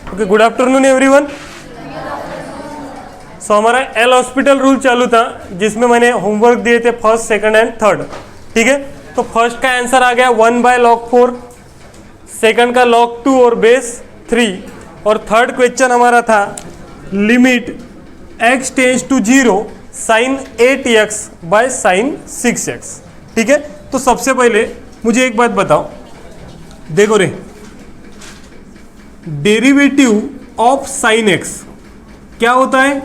Okay, good afternoon everyone. So हमारा L hospital rule चालू था जिसमें मैंने होमवर्क दिए थे फर्स्ट, सेकंड एंड थर्ड। ठीक है, तो फर्स्ट का आंसर आ गया 1/log4, सेकंड का log2 और बेस 3, और थर्ड क्वेश्चन हमारा था limit x tends to 0 sin 8x by sin 6x। ठीक है, तो सबसे पहले मुझे एक बात बताओ, देखो रे, डेरिवेटिव ऑफ साइन x क्या होता है?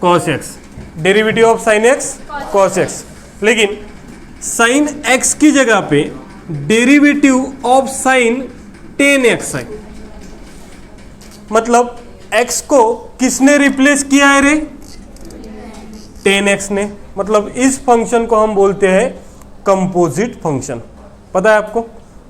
cos x। Derivative of sine x cos x, लेकिन साइन x की जगह पे डेरिवेटिव ऑफ साइन 10x है। मतलब x को किसने रिप्लेस किया है रे? 10x ने। मतलब इस फंक्शन को हम बोलते हैं कंपोजिट फंक्शन। पता है आपको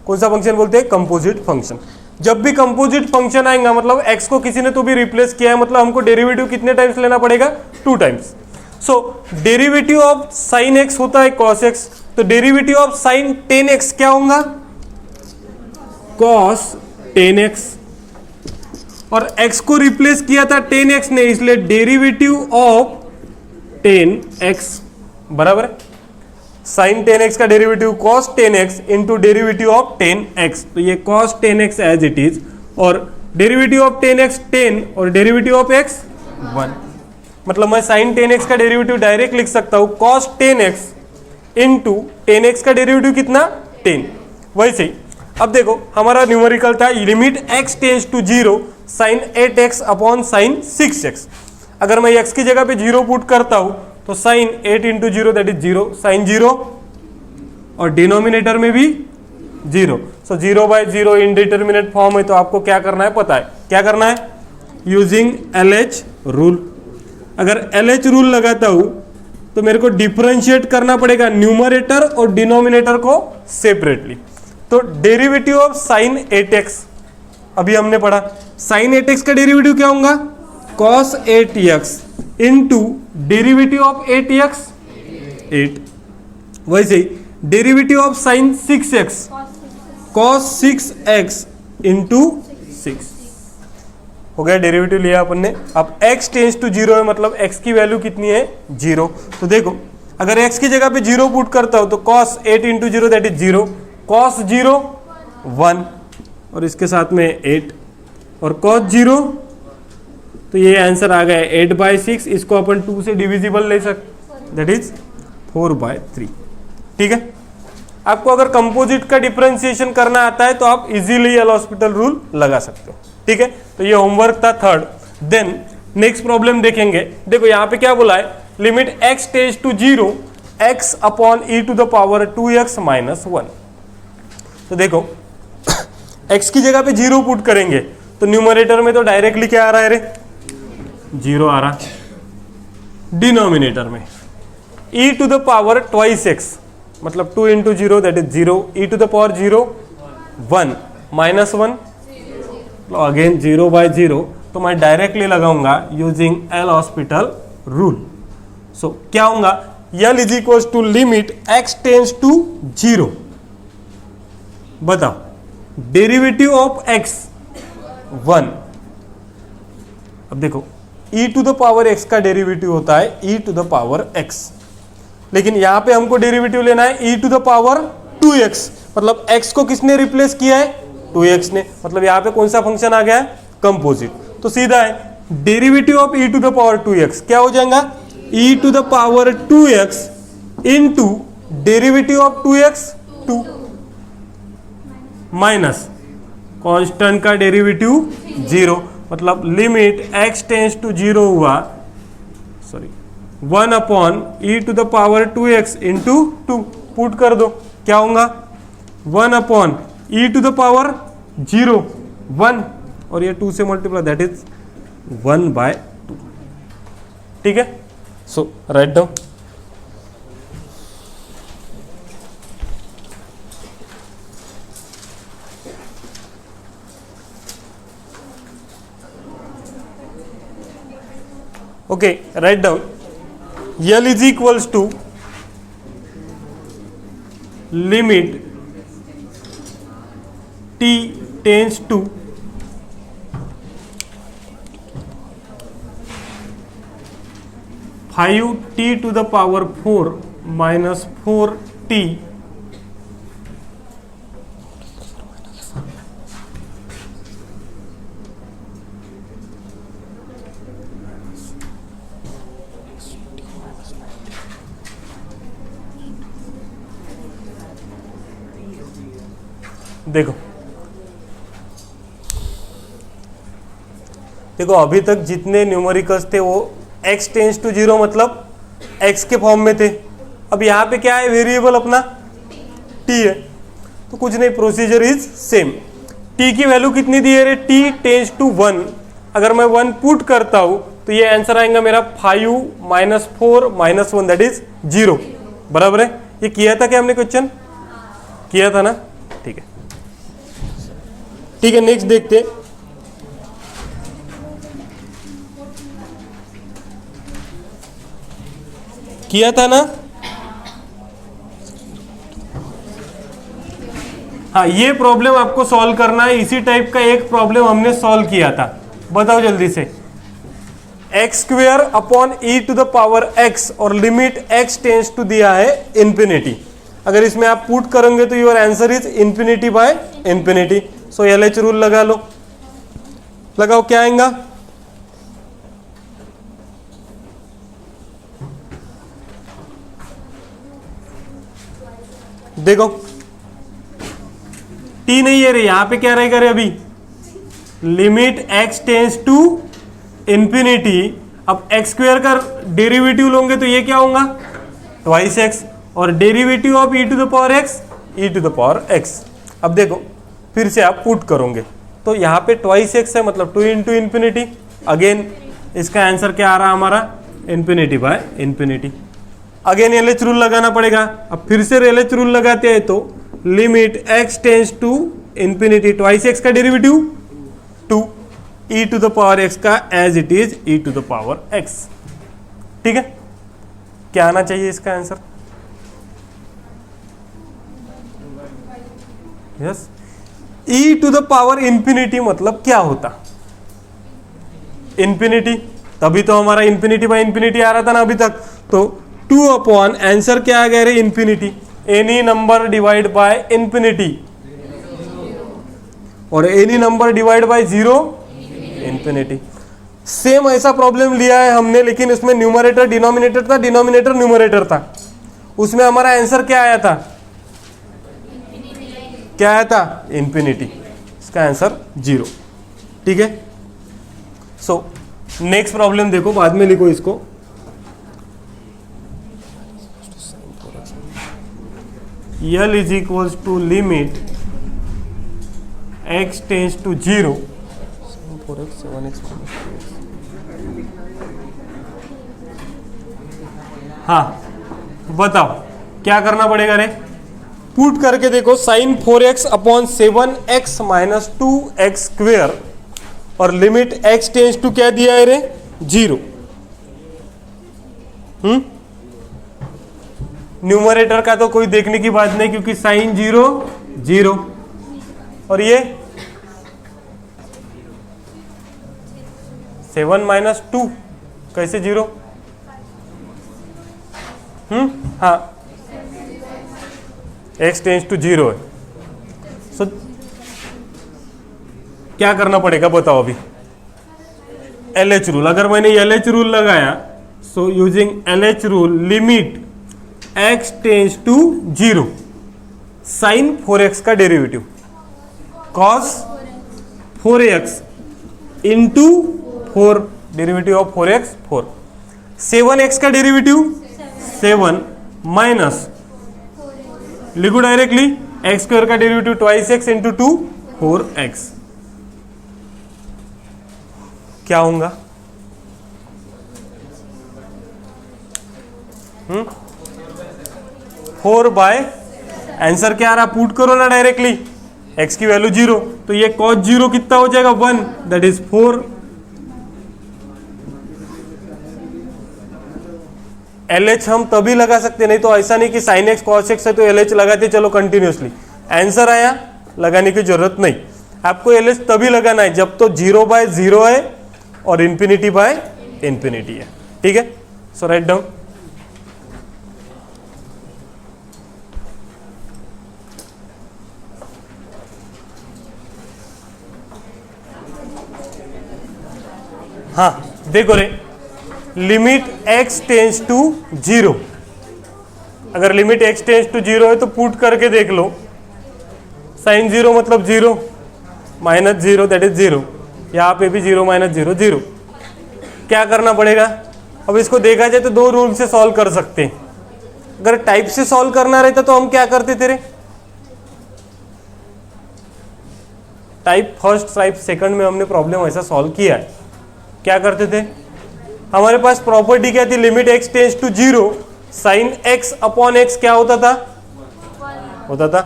कौन सा फंक्शन बोलते हैं? Composite function. जब भी कंपोजिट फंक्शन आएगा मतलब x को किसी ने तो भी रिप्लेस किया है, मतलब हमको डेरिवेटिव कितने टाइम्स लेना पड़ेगा? 2 times. So derivative of sine x होता है cos x, तो डेरिवेटिव ऑफ साइन 10x क्या होगा? cos 10x। और x को रिप्लेस किया था 10x ने, इसलिए डेरिवेटिव ऑफ 10x बराबर है साइन 10x का derivative cos 10x into derivative of 10x। तो ये cos 10x as it is, और डेरिवेटिव ऑफ 10x 10 और डेरिवेटिव ऑफ x 1। मतलब मैं साइन 10x का डेरिवेटिव डायरेक्ट लिख सकता हूं cos 10x इंटू 10x का डेरिवेटिव कितना? 10। वैसे ही अब देखो हमारा न्यूमेरिकल था limit x tends to 0 sine 8x upon sine 6x। अगर मैं x की जगह पे 0 पुट करता हूं तो sine 8 into 0 that is 0, sine 0, और डिनोमिनेटर में भी 0। सो 0/0 इनडिटरमिनेट फॉर्म है, तो आपको क्या करना है पता है? क्या करना है? Using LH rule. अगर LH रूल लगाता हूं तो मेरे को डिफरेंशिएट करना पड़ेगा न्यूमरेटर और डिनोमिनेटर को सेपरेटली। तो डेरिवेटिव ऑफ साइन 8x अभी हमने पढ़ा, साइन 8x का डेरिवेटिव क्या होगा? cos 8x into derivative of 8x 8। वैसे ही derivative of sine 6x cos 6x into 6 हो गया। डेरिवेटिव लिया अपन ने। अब x टेंस टू 0 है, मतलब x की वैल्यू कितनी है? 0। तो देखो अगर x की जगह पे 0 पुट करता हूं तो cos 8 into 0 that is 0, cos 0 1, और इसके साथ में 8, और cos 0, तो ये आंसर आ गया 8/6। इसको अपन 2 से डिविजिबल ले सकते, दैट इज 4/3। ठीक है, आपको अगर कंपोजिट का डिफरेंशिएशन करना आता है तो आप इजीली एल हॉस्पिटल रूल लगा सकते हो। ठीक है, तो ये होमवर्क था थर्ड। देन नेक्स्ट प्रॉब्लम देखेंगे। देखो यहाँ पे क्या बोला है, limit x tends to 0 x upon e⁻² 2x - 1। तो देखो x की जगह पे 0 पुट करेंगे तो न्यूमरेटर में तो डायरेक्टली क्या आ रहा है रे? 0 आ रहा। डिनोमिनेटर में e⁻² twice x, मतलब 2 into 0 that is 0, e⁻0 1 -1, again 0/0। तो मैं डायरेक्टली लगाऊंगा using L'Hospital rule. So क्या होगा? L is equal to limit x tends to 0। बताओ डेरिवेटिव ऑफ x 1। अब देखो e⁻x का डेरिवेटिव होता है e⁻x, लेकिन यहां पे हमको डेरिवेटिव लेना है e⁻2x। मतलब x को किसने रिप्लेस किया है? 2x ने। मतलब यहां पे कौन सा फंक्शन आ गया है? कंपोजिट। तो सीधा है डेरिवेटिव ऑफ e⁻2x क्या हो जाएगा? e⁻2x into derivative of 2x 2 minus constant का डेरिवेटिव 0। मतलब लिमिट x टेंस टू 0 हुआ, sorry 1 upon e⁻2x into 2 put कर दो, क्या होगा? 1 अपॉन e⁻0 1, और ये 2 से मल्टीप्लाई दैट इज 1/2। ठीक है, so write down. Okay, write down L is equals to limit t tends to 5t⁴ minus 4t देखो देखो अभी तक जितने न्यूमेरिकल्स थे वो x टेंस टू 0 मतलब x के फॉर्म में थे। अब यहाँ पे क्या है, वेरिएबल अपना t है, तो कुछ नहीं, प्रोसीजर इज सेम। t की वैल्यू कितनी दी है रे, t टेंस टू 1, अगर मैं 1 पुट करता हूँ तो ये आंसर आएगा मेरा 5 माइनस 4 माइनस 1 दैट इज 0, बराबर है। ये किया था क्या हमने, क्वेश्चन किया था ना, ठीक है ठीक है। नेक्स्ट देखते, किया था ना, हाँ ये प्रॉब्लम आपको सॉल्व करना है। इसी टाइप का एक प्रॉब्लम हमने सॉल्व किया था, बताओ जल्दी से। x² अपॉन e⁴x और लिमिट x टेंस टू दिया है इंफिनिटी। अगर इसमें आप पुट करेंगे तो your answer is infinity by infinity. So LH rule लगा लो, लगाओ, क्या आएगा, देखो t नहीं है रे, यहां पे क्या रहेगा रे, अभी limit x tends to infinity. अब x² का डेरिवेटिव लोगे तो ये क्या होगा, ट्वाइस x, और डेरिवेटिव ऑफ e⁴x। अब देखो फिर से आप पुट करोगे तो यहाँ पे ट्वाइस x है, मतलब 2 इंटू इंफिनिटी। अगेन इसका आंसर क्या आ रहा हमारा, infinity by infinity. Again LH rule लगाना पड़ेगा। अब फिर से LH रूल लगाते हैं तो limit x tends to infinity, twice x का डेरिवेटिव 2, e⁴x का एज इट इज e⁴x, ठीक है। क्या आना चाहिए इसका आंसर, यस। e⁴ मतलब क्या होता, इंफिनिटी, तभी तो हमारा इंफिनिटी बाय इंफिनिटी आ रहा था ना अभी तक। तो 2 अपॉन आंसर क्या आ गया रे, infinity, any number divide by infinity, और any number divide by 0 infinity. Same ऐसा प्रॉब्लम लिया है हमने, लेकिन उसमें न्यूमरेटर डिनोमिनेटर था, डिनोमिनेटर न्यूमरेटर था। उसमें हमारा आंसर क्या आया था, क्या आया था, इंफिनिटी। इसका आंसर 0, ठीक है। सो नेक्स्ट प्रॉब्लम देखो, बाद में लिखो इसको। L is equals to limit x tends to 0, हाँ बताओ क्या करना पड़ेगा रे, पुट करके देखो sin 4x upon 7x minus 2x² और लिमिट x टेंस टू क्या दिया है रे, 0। न्यूमरेटर का तो कोई देखने की बात नहीं, क्योंकि साइन 0 0, और ये 7 माइनस 2 कैसे 0, हाँ x टेंस टू 0 है। सो क्या करना पड़ेगा बताओ अभी, LH रूल। अगर मैंने LH रूल लगाया, so using LH rule limit x tends to 0, sine 4x का derivative cos 4x into 4, derivative of 4x 4, 7x का डेरिवेटिव 7 माइनस, लिखो डायरेक्टली x² का derivative twice x into 2 4x। क्या होगा, 4 bye, answer क्या आ रहा, पुट करो ना डायरेक्टली, x की वैल्यू 0, तो ये cos 0 कितना हो जाएगा, 1, दैट इज 4। LH हम तभी लगा सकते, नहीं तो ऐसा नहीं कि sin x cos x है तो LH लगाते चलो कंटिन्यूसली। आंसर आया, लगाने की जरूरत नहीं। आपको LH तभी लगाना है जब तो 0 बाय 0 है और इंफिनिटी बाय इंफिनिटी है, ठीक है। So write down. हाँ देखो रे, लिमिट x टेंस टू 0, अगर लिमिट x टेंस टू 0 है तो पुट करके देख लो, साइन 0 मतलब 0, माइनस 0 दैट इज 0, यहाँ पे भी 0 माइनस 0 0। क्या करना पड़ेगा, अब इसको देखा जाए तो दो रूल से सॉल्व कर सकते हैं। अगर टाइप से सॉल्व करना रहता तो हम क्या करते थे रे, टाइप फर्स्ट टाइप सेकंड में हमने प्रॉब्लम ऐसा सॉल्व किया है। क्या करते थे, हमारे पास प्रॉपर्टी क्या थी, limit x tends to 0, sine x upon x क्या होता था।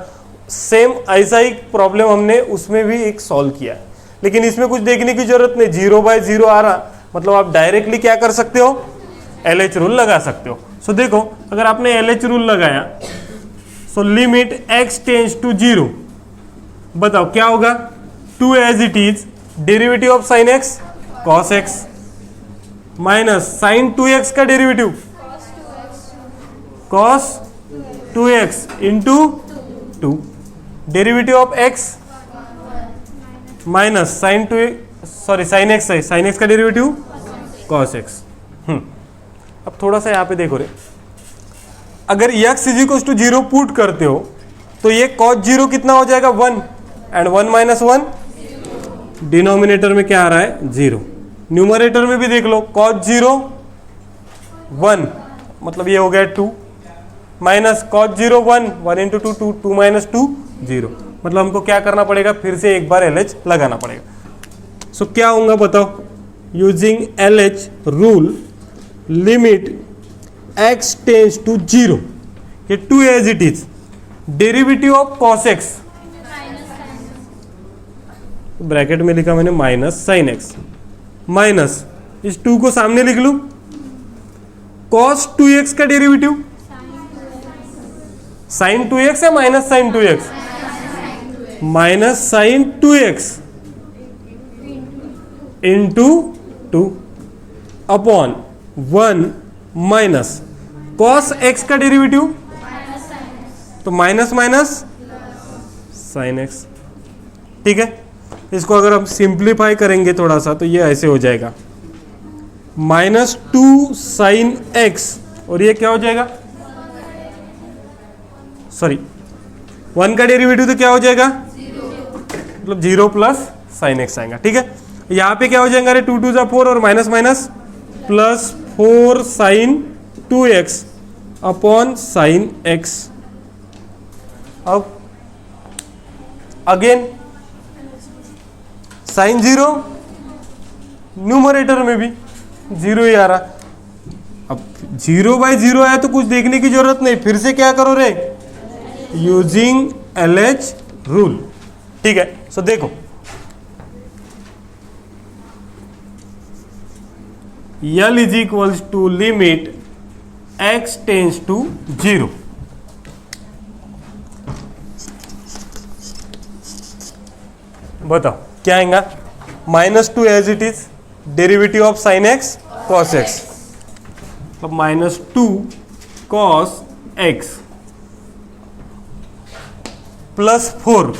सेम ऐसा ही प्रॉब्लम हमने उसमें भी एक सॉल्व किया, लेकिन इसमें कुछ देखने की जरूरत नहीं, 0/0 आ रहा, मतलब आप डायरेक्टली क्या कर सकते हो, LH रूल लगा सकते हो। सो देखो, अगर आपने LH रूल लगाया, so limit x tends to 0, बताओ क्या होगा, 2 as it is derivative of sine x cos x minus sine 2x का derivative cos 2x into 2, derivative of x minus sine 2, sorry sine x है, sine x का derivative cos x। अब थोड़ा सा यहाँ पे देखो रे, अगर x is equal to 0 put करते हो तो ये cos 0 कितना हो जाएगा 1, एंड 1 माइनस 1, डिनोमिनेटर में क्या आ रहा है 0, न्यूमरेटर में भी देख लो, cos 0 1 मतलब ये हो गया 2, माइनस cos 0 1, 1 इंटू 2 2 माइनस 2 0, मतलब हमको क्या करना पड़ेगा, फिर से एक बार LH लगाना पड़ेगा। सो क्या होगा बताओ, using LH rule limit x tends to 0, ये 2 as it is derivative of cos x, bracket में लिखा मैंने माइनस साइन x, माइनस इस 2 को सामने लिख लूं, cos 2x का डेरिवेटिव साइन 2x है minus sine 2x, minus sine 2x into 2 upon 1 minus cos x का डेरिवेटिव, तो माइनस माइनस साइन x। ठीक है, इसको अगर हम सिंप्लीफाई करेंगे थोड़ा सा तो ये ऐसे हो जाएगा, माइनस 2 साइन x, और ये क्या हो जाएगा, सॉरी 1 का डेरिवेटिव तो क्या हो जाएगा, मतलब 0 प्लस साइन x आएगा। ठीक है, यहाँ पे क्या हो जाएगा रे, 2 2 जा 4 और minus minus plus 4 sine 2x upon sine x। अब अगेन साइन 0, न्यूमरेटर में भी 0 ही आ रहा, अब 0/0 आया तो कुछ देखने की जरूरत नहीं, फिर से क्या करो रे, यूजिंग LH रूल। ठीक है, सो देखो L is equals to limit x tends to 0, बताओ क्या आएगा, -2 as it is derivative of sine x cos x, मतलब -2 cos x plus 4,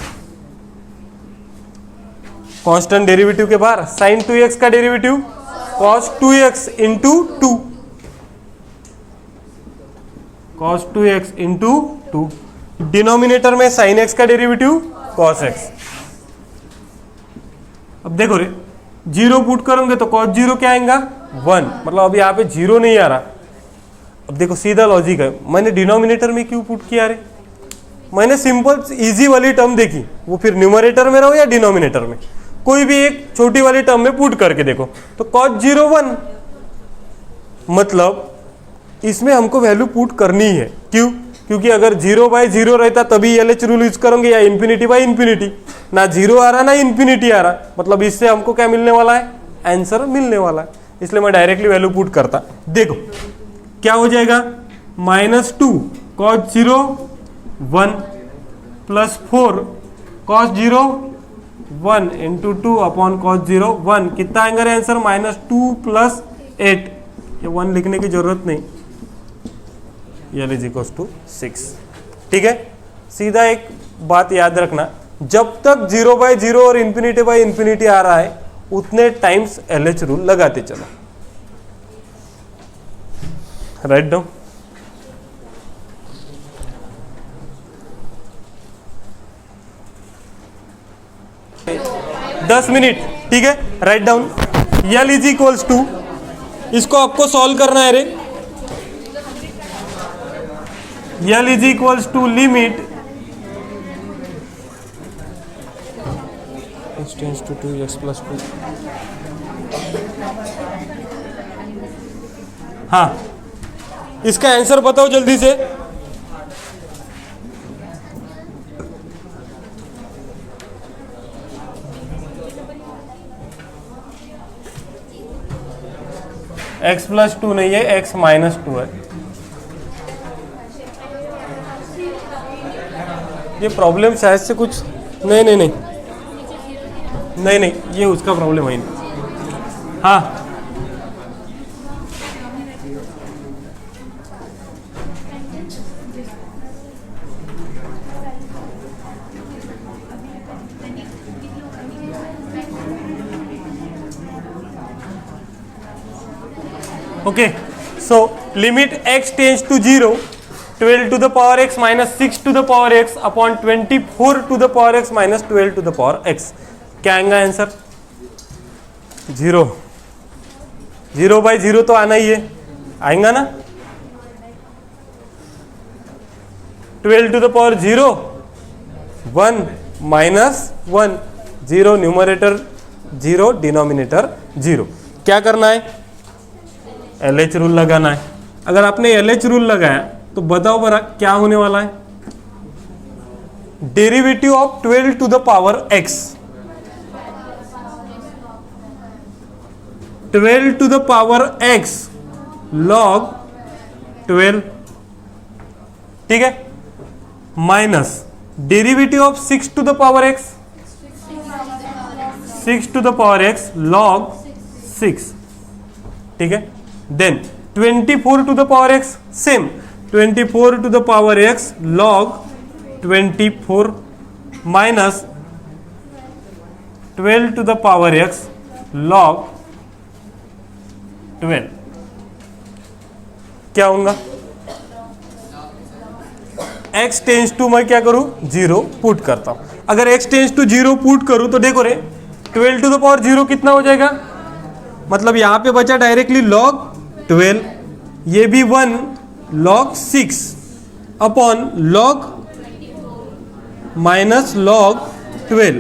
constant derivative के बाहर साइन 2x का derivative cos 2x into 2, cos 2x into 2, denominator में sine x का derivative cos x। अब देखो रे, 0 पुट करोगे तो cos 0 क्या आएगा 1, मतलब अब यहाँ पे 0 नहीं आ रहा। अब देखो सीधा लॉजिक है, मैंने डिनोमिनेटर में क्यों पुट किया रे, मैंने सिंपल इजी वाली टर्म देखी, वो फिर न्यूमरेटर में रहो या डिनोमिनेटर में, कोई भी एक छोटी वाली टर्म में पुट करके देखो, तो cos 0 1, मतलब इसमें हमको वैल्यू पुट करनी है। क्यों, क्योंकि अगर 0/0 रहता तभी LH रूल यूज करोगे, या इन्फिनिटी/इन्फिनिटी, ना 0 आ रहा ना इन्फिनिटी आ रहा, मतलब इससे हमको क्या मिलने वाला है, आंसर मिलने वाला है, इसलिए मैं डायरेक्टली वैल्यू पुट करता। देखो क्या हो जाएगा, -2 cos 0 1 plus 4 cos 0 1 into 2 upon cos 0 1, कितना आएगा रे आंसर, -2 प्लस 8, ये 1 लिखने की जरूरत नहीं, L इज इक्वल टू 6। ठीक है, सीधा एक बात याद रखना, जब तक 0/0 और ∞/∞ आ रहा है उतने टाइम्स LH रूल लगाते चलो। Write down. दस मिनट, ठीक है, write down. L is equals to, इसको आपको सॉल्व करना है रे। L is equals to limit x tends to 2x plus 2। हाँ, इसका आंसर बताओ जल्दी से। x प्लस 2 नहीं है, x माइनस 2 है। ये प्रॉब्लम शायद से कुछ नहीं नहीं नहीं नहीं नहीं, ये उसका प्रॉब्लम है नहीं। हाँ, okay, so limit x tends to 0, 12 to the power x minus 6 to the power x upon 24 to the power x minus 12 to the power x। क्या आएगा आंसर? 0। 0/0 तो आना ही है, आएगा ना। 12 to the power 0, 1 minus 1, 0 numerator 0 denominator 0। क्या करना है? LH रूल लगाना है। अगर आपने LH रूल लगाया तो बताओ बरा क्या होने वाला है? Derivative of 12 to the power x, 12 to the power x log 12, ठीक है, minus derivative of 6 to the power x, 6 to the power x log 6, ठीक है। Then 24 to the power x, same 24 to the power x log 24 minus 12 to the power x log 12। क्या होगा? x tends to मैं क्या करूं? 0 put करता हूं। अगर x टेंस टू 0 पुट करूं तो देखो रे, 12 टू द पावर 0 कितना हो जाएगा? मतलब यहां पे बचा डायरेक्टली log 12, ये भी 1 log 6 upon log minus log 12,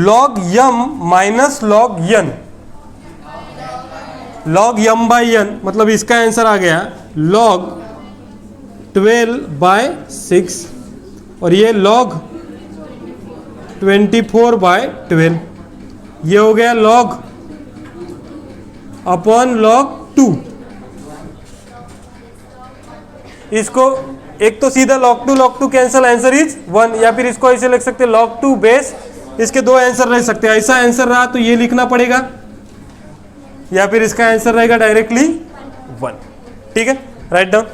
log m minus log n, log m by n, मतलब इसका आंसर आ गया log 12/6 और ये log 24/12, ये हो गया log अपॉन log 2। इसको एक तो सीधा log 2 कैंसिल, आंसर इज 1, या फिर इसको ऐसे लिख सकते हैं log 2 बेस, इसके दो आंसर रह सकते हैं। ऐसा आंसर रहा तो ये लिखना पड़ेगा, या फिर इसका आंसर रहेगा डायरेक्टली 1। ठीक है, राइट डाउन।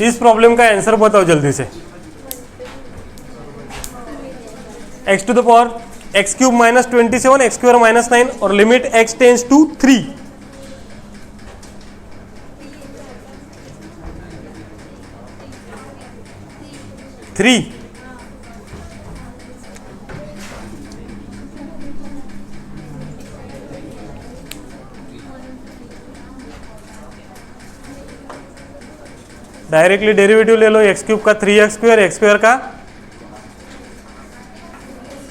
इस प्रॉब्लम का आंसर बताओ जल्दी से। x to the power x³ minus 27, x² minus 9 और limit x tends to 3। Directly derivative ले लो, एक्स क्यूब का 3x स्क्वायर, एक्स स्क्वायर का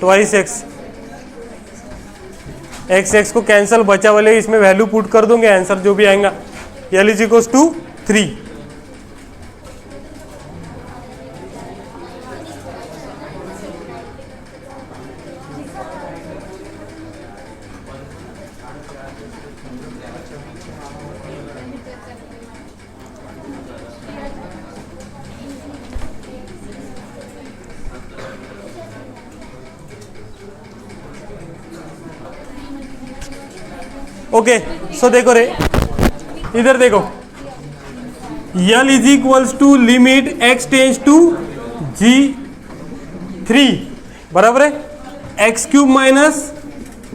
2x, एक्स को कैंसिल, बचा वाले इसमें वैल्यू पुट कर दूंगे, आंसर जो भी आएगा L is equals to 3। Okay so देखो रे, इधर देखो, L is equals to limit x tends to G3 बराबर है, x cube minus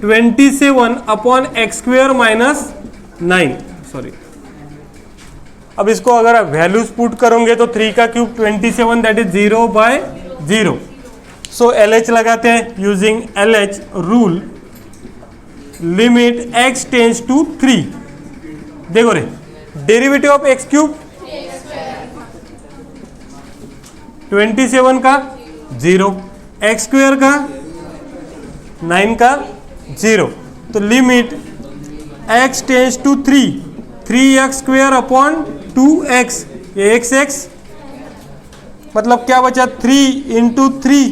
27 upon x square minus 9, sorry. अब इसको अगर आप वैल्यूज पुट करोगे तो 3 का cube 27, that is 0/0। So LH लगाते हैं using LH rule, limit x tends to 3। देखो रे, डेरिवेटिव ऑफ एक्स क्यूब 27 का 0, एक्स स्क्वेयर का 9 का 0, तो limit x tends to 3, 3x square upon 2x, ये x मतलब क्या बचा, 3 इंटू 3,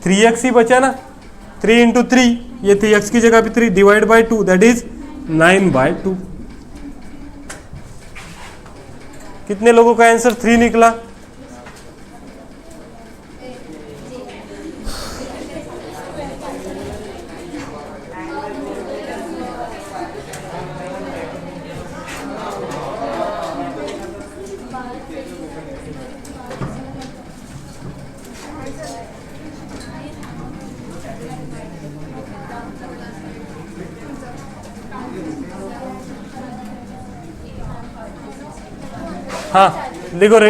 3x ही बचा ना, 3 इंटू 3, ये 3x की जगह पे 3 डिवाइड बाई 2, दैट इज 9/2। कितने लोगों का आंसर 3 निकला? हाँ लिखो रे,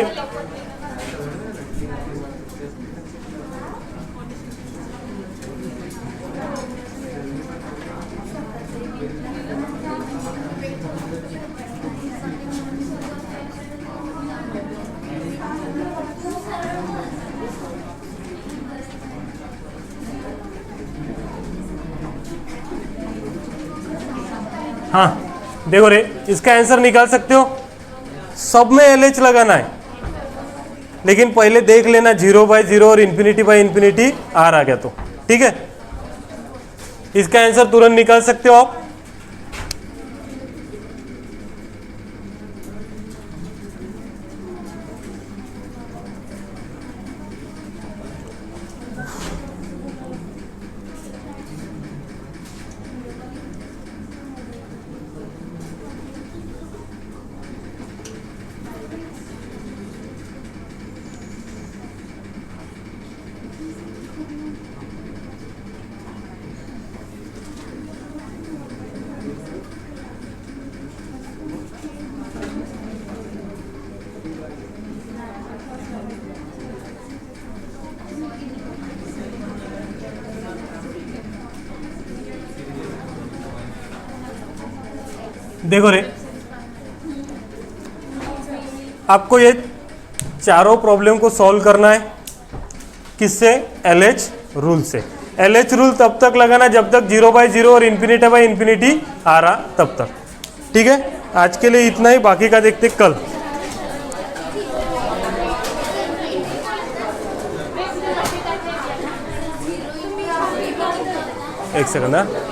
हाँ देखो रे, इसका आंसर निकाल सकते हो, सब में LH लगाना है, लेकिन पहले देख लेना 0/0 और ∞/∞ आर आ गया तो ठीक है। इसका आंसर तुरंत निकाल सकते हो आप। देखो रे, आपको ये चारों प्रॉब्लम को सॉल्व करना है, किससे? LH रूल से। LH रूल तब तक लगाना जब तक 0/0 और ∞/∞ आ रहा तब तक, ठीक है। आज के लिए इतना ही, बाकी का देखते कल। एक सेकंड।